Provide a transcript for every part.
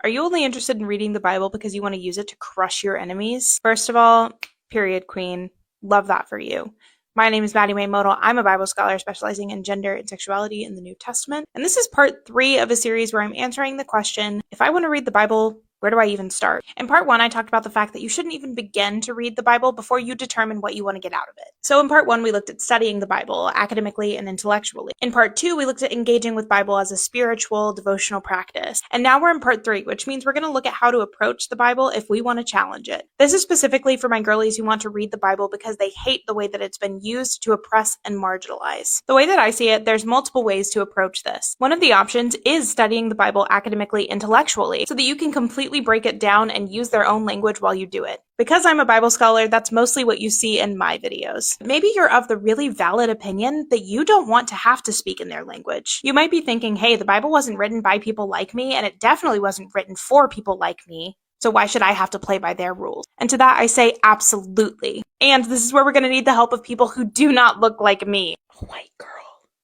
Are you only interested in reading the Bible because you want to use it to crush your enemies? First of all, period queen. Love that for you. My name is Maddie Mae Modal. I'm a Bible scholar specializing in gender and sexuality in the New Testament. And this is part 3 of a series where I'm answering the question, if I want to read the Bible, where do I even start? In part 1, I talked about the fact that you shouldn't even begin to read the Bible before you determine what you want to get out of it. So in part 1, we looked at studying the Bible academically and intellectually. In part 2, we looked at engaging with Bible as a spiritual, devotional practice. And now we're in part 3, which means we're going to look at how to approach the Bible if we want to challenge it. This is specifically for my girlies who want to read the Bible because they hate the way that it's been used to oppress and marginalize. The way that I see it, there's multiple ways to approach this. One of the options is studying the Bible academically, intellectually, so that you can completely break it down and use their own language while you do it. Because I'm a Bible scholar, that's mostly what you see in my videos. Maybe you're of the really valid opinion that you don't want to have to speak in their language. You might be thinking, hey, the Bible wasn't written by people like me, and it definitely wasn't written for people like me. So why should I have to play by their rules? And to that I say absolutely. And this is where we're going to need the help of people who do not look like me. A white girl.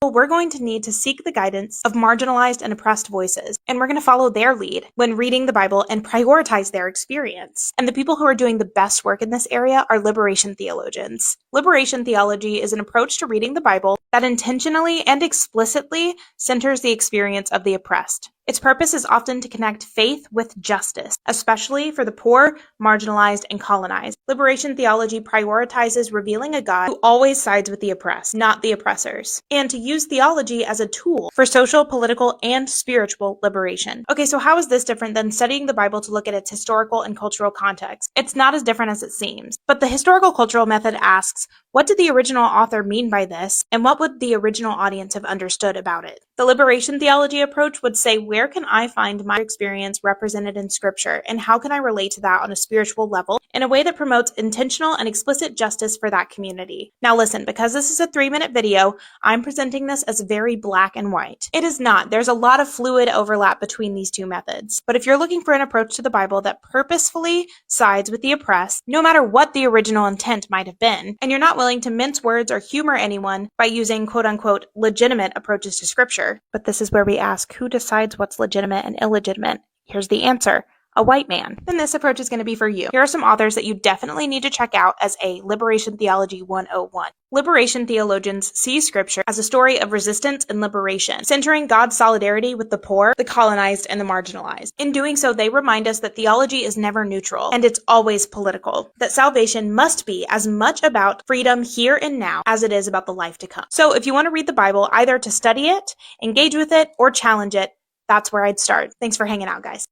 We're going to need to seek the guidance of marginalized and oppressed voices, and we're going to follow their lead when reading the Bible and prioritize their experience. And the people who are doing the best work in this area are liberation theologians. Liberation theology is an approach to reading the Bible that intentionally and explicitly centers the experience of the oppressed. Its purpose is often to connect faith with justice, especially for the poor, marginalized, and colonized. Liberation theology prioritizes revealing a God who always sides with the oppressed, not the oppressors, and to use theology as a tool for social, political, and spiritual liberation. Okay, so how is this different than studying the Bible to look at its historical and cultural context? It's not as different as it seems, but the historical cultural method asks, what did the original author mean by this, and what would the original audience have understood about it? The liberation theology approach would say, where can I find my experience represented in Scripture, and how can I relate to that on a spiritual level in a way that promotes intentional and explicit justice for that community? Now listen, because this is a 3-minute video, I'm presenting this as very black and white. It is not. There's a lot of fluid overlap between these two methods. But if you're looking for an approach to the Bible that purposefully sides with the oppressed, no matter what the original intent might have been, and you're not willing to mince words or humor anyone by using quote-unquote legitimate approaches to Scripture, but this is where we ask, who decides what's legitimate and illegitimate? Here's the answer. A white man. Then this approach is going to be for you. Here are some authors that you definitely need to check out as a Liberation Theology 101. Liberation theologians see Scripture as a story of resistance and liberation, centering God's solidarity with the poor, the colonized, and the marginalized. In doing so, they remind us that theology is never neutral, and it's always political, that salvation must be as much about freedom here and now as it is about the life to come. So if you want to read the Bible, either to study it, engage with it, or challenge it, that's where I'd start. Thanks for hanging out, guys.